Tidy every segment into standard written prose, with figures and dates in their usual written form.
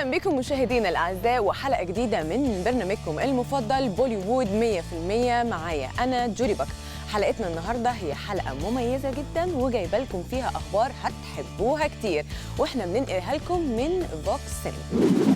أهلا بكم مشاهدينا الأعزاء وحلقة جديدة من برنامجكم المفضل بوليوود 100%. معايا أنا جوري بكر. حلقتنا النهاردة هي حلقة مميزة جدا وجايبة لكم فيها أخبار هتحبوها كتير وإحنا بننقلها لكم من فوكس سينما.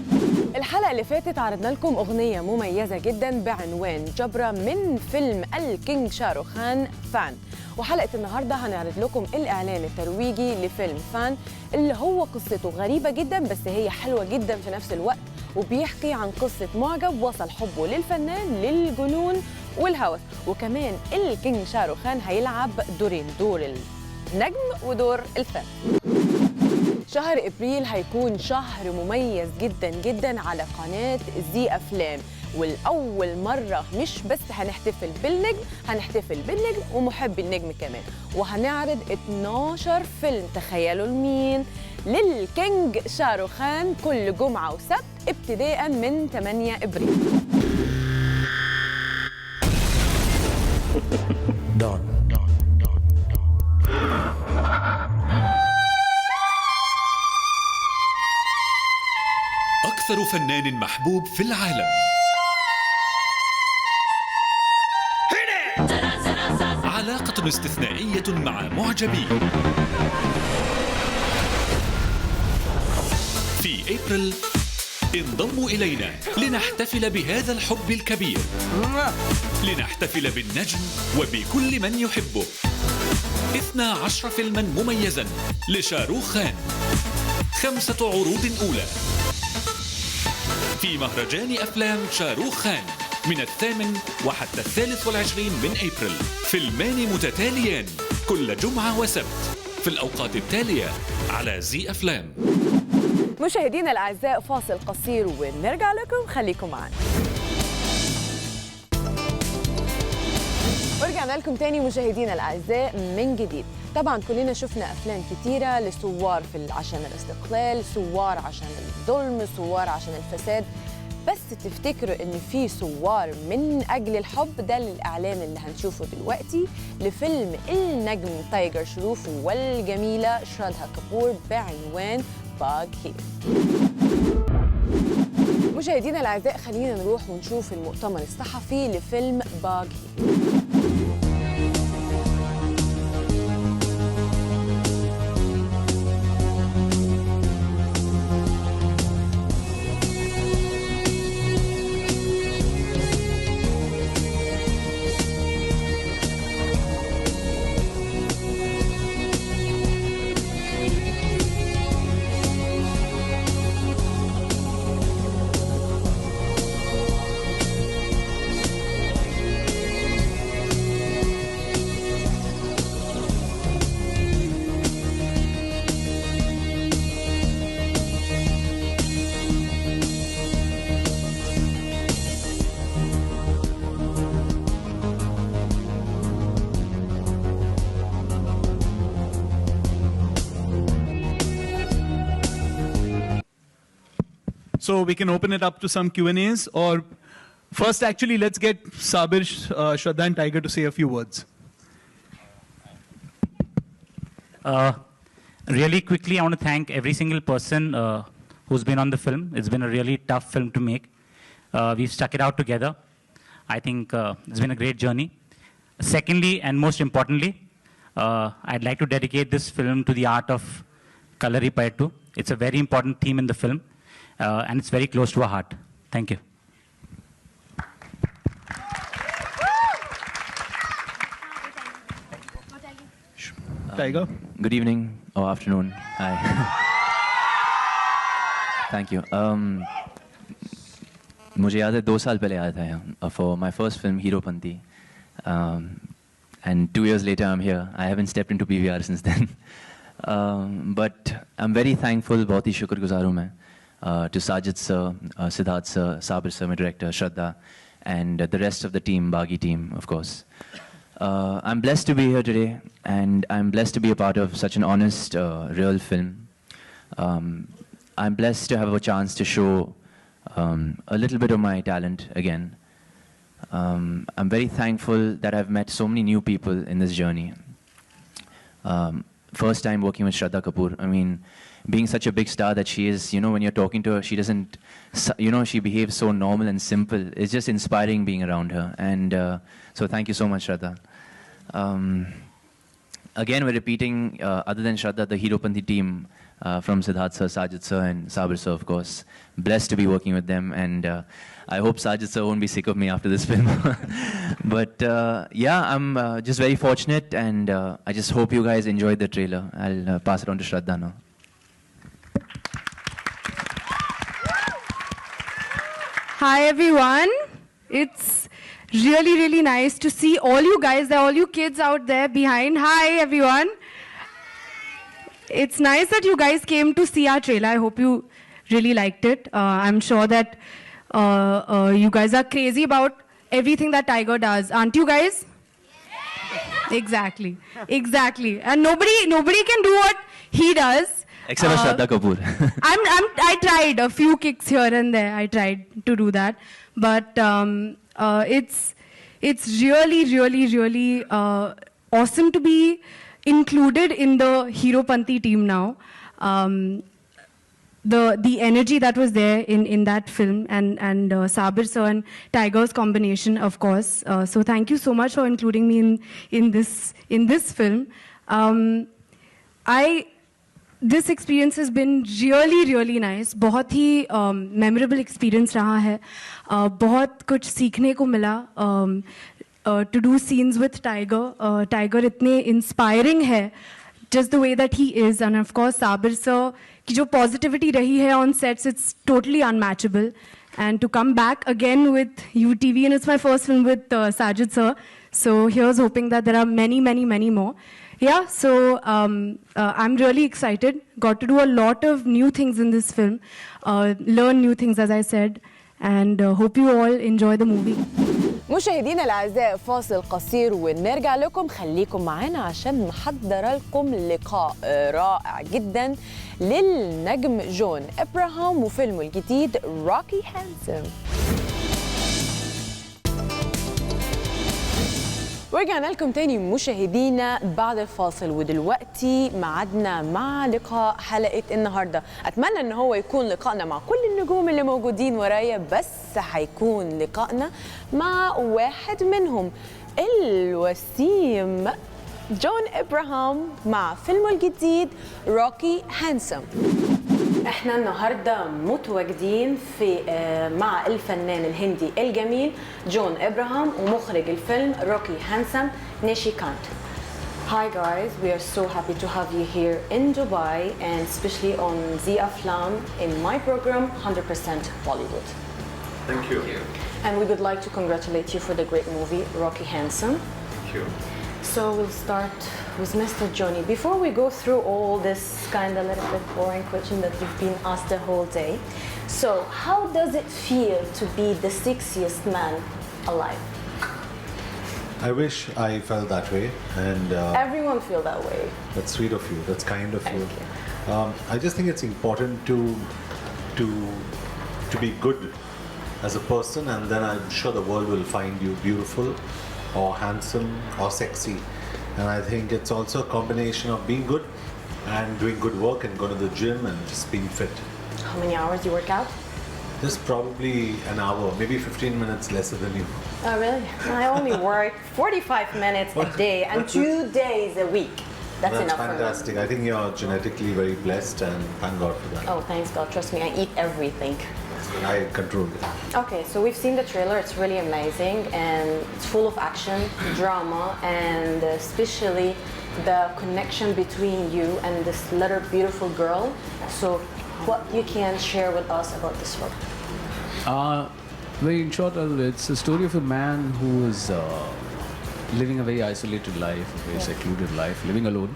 الحلقة اللي فاتت عرضنا لكم أغنية مميزة جدا بعنوان جبرة من فيلم الكينج شاروخان فان، وحلقة النهاردة هنعرض لكم الإعلان الترويجي لفيلم فان اللي هو قصته غريبة جدا بس هي حلوة جدا في نفس الوقت، وبيحكي عن قصة معجب وصل حبه للفنان للجنون والهوس. وكمان الكينج شاروخان هيلعب دورين، دور النجم ودور الفن. شهر إبريل هيكون شهر مميز جدا جدا على قناة زي أفلام، والأول مرة مش بس هنحتفل بالنجم، هنحتفل بالنجم ومحب النجم كمان، وهنعرض 12 فيلم. تخيلوا لمين؟ للكينج شاروخان كل جمعة وسبت ابتداء من 8 إبريل. أكثر فنان محبوب في العالم، علاقة استثنائية مع معجبيه. في أبريل انضموا إلينا لنحتفل بهذا الحب الكبير، لنحتفل بالنجم وبكل من يحبه. 12 فيلما مميزا لشاروخان، 5 عروض أولى في مهرجان أفلام شاروخان من 8 وحتى 23 من أبريل. فيلمان متتاليان كل جمعة وسبت في الأوقات التالية على زي أفلام. مشاهدينا الأعزاء فاصل قصير ونرجع لكم، خليكم معنا. ورجعنا لكم تاني مشاهدينا الأعزاء من جديد. طبعا كلنا شفنا أفلام كتيرة لثوار عشان الاستقلال، ثوار عشان الظلم، ثوار عشان الفساد، بس تفتكروا إن في ثوار من أجل الحب؟ ده الإعلان اللي هنشوفه دلوقتي لفيلم النجم تايجر شروف والجميلة شرادها كابور بعنوان باغ هير. مشاهدينا الأعزاء خلينا نروح ونشوف المؤتمر الصحفي لفيلم باغ هير. So we can open it up to some Q&As, or first actually let's get Sabir, Shraddha and Tiger to say a few words. Really quickly, I want to thank every single person who's been on the film. It's been a really tough film to make. We've stuck it out together. I think it's been a great journey. Secondly, and most importantly, I'd like to dedicate this film to the art of Kalaripayattu. It's a very important theme in the film. And it's very close to our heart. Thank you. Tiger. Good evening or afternoon. Hi. Thank you. मुझे याद है 2 साल पहले आया था यहाँ for my first film Heropanti, and 2 years later I'm here. I haven't stepped into PVR since then. But I'm very thankful. बहुत ही शुक्रगुजार हूँ मैं to Sajid sir, Siddharth sir, Sabir sir, my director, Shraddha, and the rest of the team, Baghi team, of course. I'm blessed to be here today, and I'm blessed to be a part of such an honest, real film. I'm blessed to have a chance to show a little bit of my talent again. I'm very thankful that I've met so many new people in this journey. first time working with Shraddha Kapoor. I mean, being such a big star that she is, you know, when you're talking to her, she doesn't, you know, she behaves so normal and simple. It's just inspiring being around her. And so thank you so much, Shraddha. Again, we're repeating, other than Shraddha, the Heropanthi team from Siddharth sir, Sajid sir, and Sabir sir, of course. Blessed to be working with them, and I hope Sajid sir won't be sick of me after this film. But yeah, I'm just very fortunate, and I just hope you guys enjoyed the trailer. I'll pass it on to Shraddha now. Hi everyone. It's really, really nice to see all you guys there, all you kids out there behind. Hi everyone. It's nice that you guys came to see our trailer. I hope you really liked it. I'm sure that you guys are crazy about everything that Tiger does. Aren't you guys? Exactly. Exactly. And nobody can do what he does. Except for Shraddha Kapoor. I tried a few kicks here and there. I tried to do that, but it's really, really, really awesome to be included in the Heropanthi team now. The energy that was there in that film, and Sabir sir and Tiger's combination, of course. So thank you so much for including me in this film. This experience has been really, really nice. बहुत ही memorable experience रहा है. बहुत कुछ सीखने को मिला. To do scenes with Tiger. Tiger इतने inspiring है, just the way that he is, and of course Sabir sir की जो positivity रही है on sets, it's totally unmatchable. And to come back again with UTV, and it's my first film with Sajid sir. So here's hoping that there are many, many, many more. Yeah, so I'm really excited. Got to do a lot of new things in this film, learn new things, as I said, and hope you all enjoy the movie. مشاهدينا الأعزاء، فاصل قصير ونرجع لكم. خليكم معانا عشان محضر لكم لقاء رائع جدا للنجم جون إبراهام وفيلمه الجديد روكي هانسم. ورجعنا لكم تاني مشاهدينا بعد الفاصل، ودلوقتي معادنا مع لقاء حلقة النهاردة. أتمنى أن هو يكون لقائنا مع كل النجوم اللي موجودين ورايا، بس هيكون لقائنا مع واحد منهم، الوسيم جون إبراهام مع فيلمه الجديد روكي هانسم. احنا النهارده متواجدين في مع الفنان الهندي الجميل جون إبراهام ومخرج الفيلم روكي هانسم نيشيكانت. Hi guys, we are so happy to have you here in Dubai, and especially on Zia Flam in my program 100% Bollywood. Thank you. And we would like to congratulate you for the great movie Rocky Handsome. Thank you. So we'll start with Mr. Johnny. Before we go through all this kind of little bit boring question that you've been asked the whole day, so how does it feel to be the sexiest man alive? I wish I felt that way, and Everyone feel that way. that's sweet of you. That's kind of you. Thank I just think it's important to be good as a person, and then I'm sure the world will find you beautiful, or handsome, or sexy. And I think it's also a combination of being good and doing good work and going to the gym and just being fit. How many hours you work out? Just probably an hour, maybe 15 minutes lesser than you. Oh really? I only work 45 minutes a day and 2 days a week. That's enough fantastic. I think you're genetically very blessed, and thank God for that. for me. Oh, thanks God. Trust me, I eat everything. I control it. Okay, so we've seen the trailer. It's really amazing, and it's full of action, drama, and especially the connection between you and this little beautiful girl. So what you can share with us about this film? Very in short, it's a story of a man who is living a very isolated life, a very secluded life, living alone.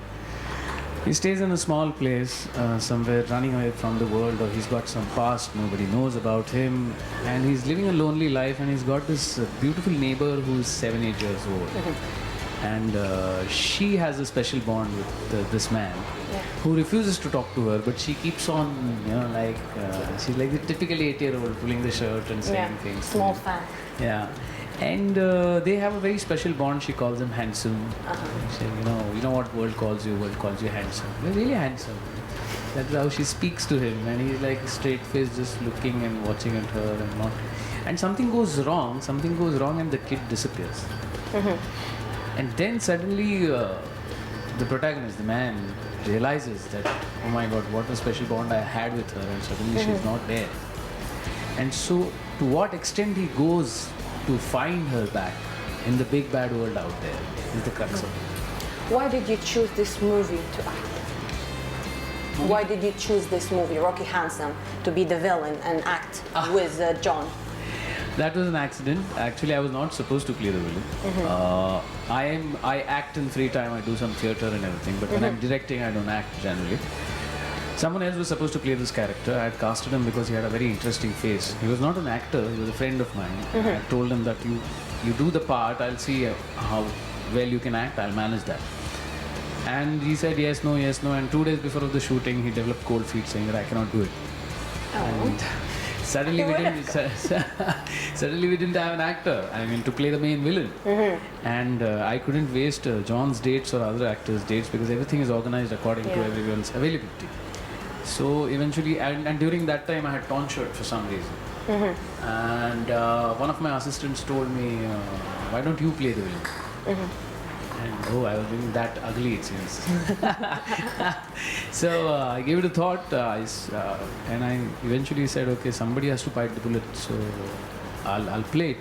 He stays in a small place, somewhere running away from the world, or he's got some past nobody knows about him, and he's living a lonely life, and he's got this beautiful neighbor who's 7-8 years old. And she has a special bond with this man, who refuses to talk to her, but she keeps on, she's like the typical 8-year-old pulling the shirt and saying things. Small fan. Yeah. And they have a very special bond. She calls him handsome. She said, you know what world calls you? World calls you handsome. You're really handsome. That's how she speaks to him, and he's like straight faced, just looking and watching at her and not. And something goes wrong, and the kid disappears. And then suddenly, the protagonist, the man, realizes that, oh my God, what a special bond I had with her, and suddenly she's not there. And so, to what extent he goes to find her back in the big bad world out there is the crux of it. Why did you choose this movie to act? Why did you choose this movie, Rocky Handsome, to be the villain and act with John? That was an accident. Actually, I was not supposed to play the villain. I act in free time. I do some theatre and everything. But when I'm directing, I don't act generally. Someone else was supposed to play this character. I had casted him because he had a very interesting face. He was not an actor. He was a friend of mine. I told him that you do the part. I'll see how well you can act. I'll manage that. And he said yes, no. And 2 days before of the shooting, he developed cold feet, saying that I cannot do it. And suddenly we didn't have an actor. I mean, to play the main villain. And I couldn't waste John's dates or other actors' dates because everything is organized according to everyone's availability. So eventually, and during that time, I had torn shirt for some reason. And one of my assistants told me, "Why don't you play the villain?" And I was doing that ugly, it seems. So I gave it a thought, and I eventually said, okay, somebody has to bite the bullet, so I'll play it.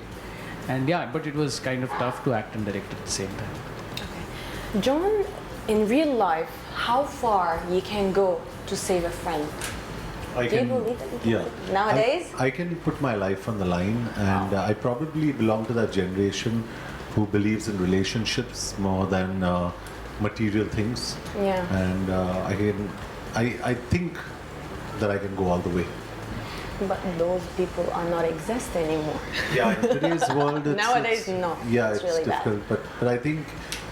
And yeah, but it was kind of tough to act and direct at the same time. Okay. John, in real life, how far you can go to save a friend? I Do you believe it? Yeah. Nowadays? I can put my life on the line, and I probably belong to that generation who believes in relationships more than material things. Yeah. And I think that I can go all the way. But those people are not exist anymore. Yeah, in today's world, Nowadays, no. Yeah, it's really difficult. bad. But I think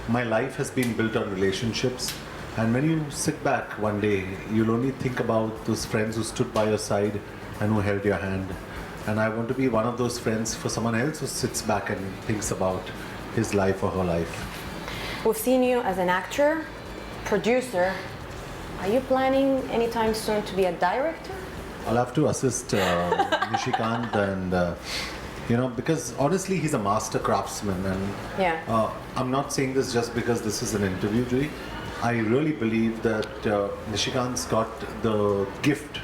my life has been built on relationships. And when you sit back one day, you'll only think about those friends who stood by your side and who held your hand. And I want to be one of those friends for someone else who sits back and thinks about his life or her life. We've seen you as an actor, producer. Are you planning anytime soon to be a director? I'll have to assist Nishikant and, because honestly, he's a master craftsman. And I'm not saying this just because this is an interview, Juri. I really believe that Nishikant's got the gift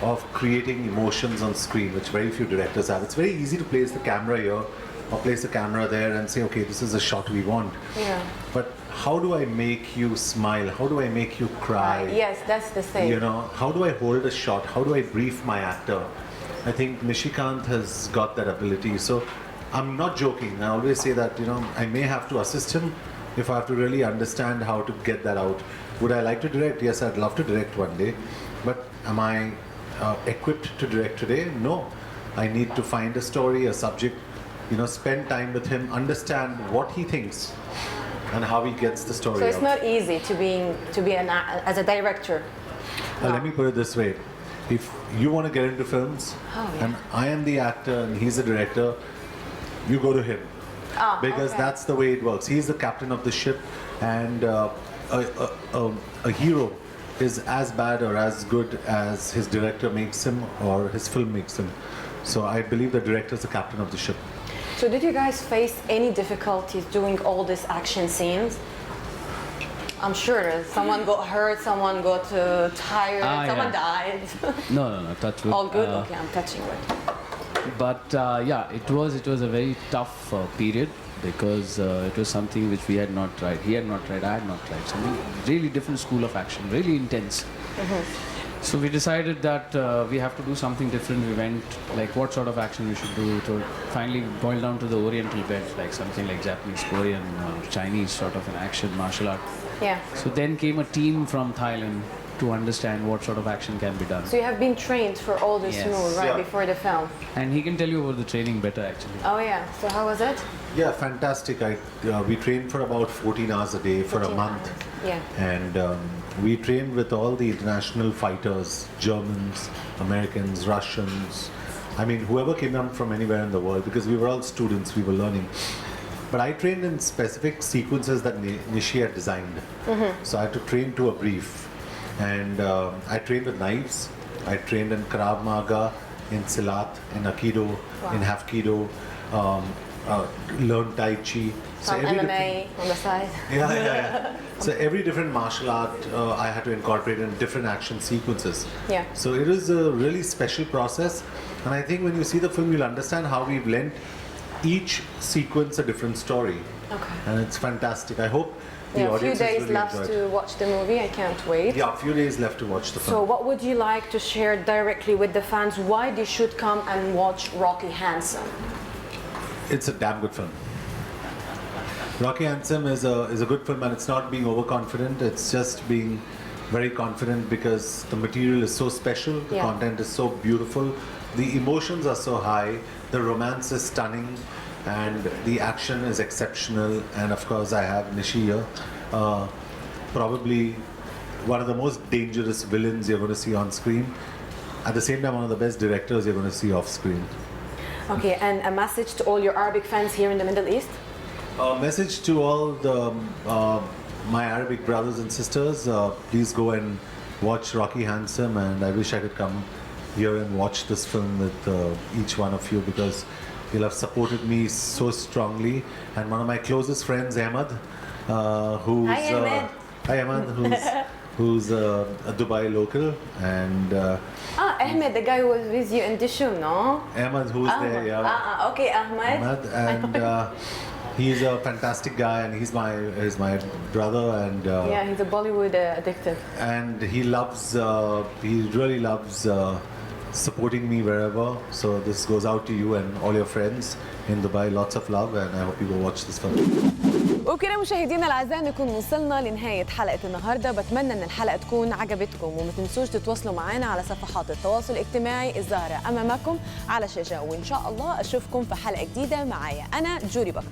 of creating emotions on screen, which very few directors have. It's very easy to place the camera here or place the camera there and say, okay, this is the shot we want. Yeah. But how do I make you smile? How do I make you cry? Yes, that's the thing. How do I hold a shot? How do I brief my actor? I think Nishikant has got that ability. So I'm not joking. I always say that, I may have to assist him if I have to really understand how to get that out. Would I like to direct? Yes, I'd love to direct one day. But am I equipped to direct today? No. I need to find a story, a subject, spend time with him, understand what he thinks and how he gets the story So it's out. not easy to be as a director. Let me put it this way. If you want to get into films and I am the actor and he's the director, you go to him. Because that's the way it works. He's the captain of the ship, and a hero is as bad or as good as his director makes him or his film makes him. So I believe the director is the captain of the ship. So did you guys face any difficulties doing all these action scenes? I'm sure someone got hurt, someone got tired, someone died. No, touch wood. All good? Okay, I'm touching wood. But it was a very tough period because it was something which we had not tried. He had not tried, I had not tried. Something really different school of action, really intense. So we decided that we have to do something different. We went like what sort of action we should do. So finally boiled down to the Oriental belt, like something like Japanese, Korean, Chinese sort of an action, martial art. Yeah. So then came a team from Thailand to understand what sort of action can be done. So you have been trained for all this moves right before the film? And he can tell you about the training better actually. Oh yeah, so how was it? Yeah, fantastic. We trained for about 14 hours a day for a month. Yeah. And we trained with all the international fighters, Germans, Americans, Russians, I mean, whoever came down from anywhere in the world, because we were all students, we were learning. But I trained in specific sequences that Nishi had designed. So I had to train to a brief. And I trained with knives. I trained in Krav Maga, in Silat, in Aikido, in Hapkido, learned Tai Chi. Some MMA on the side. Yeah. So every different martial art I had to incorporate in different action sequences. Yeah. So it is a really special process. And I think when you see the film, you'll understand how we've lent each sequence a different story. Okay. And it's fantastic. I hope the Yeah, a few audience days really left enjoyed. to watch the movie. I can't wait. Yeah, a few days left to watch the film. So what would you like to share directly with the fans why they should come and watch Rocky Handsome? It's a damn good film. Rocky Handsome is a good film, and it's not being overconfident. It's just being very confident because the material is so special, the content is so beautiful, the emotions are so high, the romance is stunning, and the action is exceptional. And of course, I have Nishi here, probably one of the most dangerous villains you're going to see on screen. At the same time, one of the best directors you're going to see off screen. Okay, and a message to all your Arabic fans here in the Middle East? A message to all my Arabic brothers and sisters, please go and watch Rocky Handsome, and I wish I could come here and watch this film with each one of you, because you'll have supported me so strongly. And one of my closest friends, Ahmed, who's... Hi, Ahmed. Hi, Ahmed, who's a Dubai local, and... Ahmed, the guy who was with you in Dishum, no? Ahmed, who's there, yeah. Okay, Ahmed. Ahmed, and he's a fantastic guy, and he's my brother, and Yeah, he's a Bollywood addicted. and he really loves supporting me wherever. So this goes out to you and all your friends in Dubai. Lots of love, and I hope you go watch this film. وبكده مشاهدينا الاعزاء نكون وصلنا لنهايه حلقه النهارده. بتمنى ان الحلقه تكون عجبتكم، وما تنسوش تتواصلوا معنا على صفحات التواصل الاجتماعي الظاهره امامكم على الشاشه. وان شاء الله اشوفكم في حلقه جديده معايا انا جوري بكر.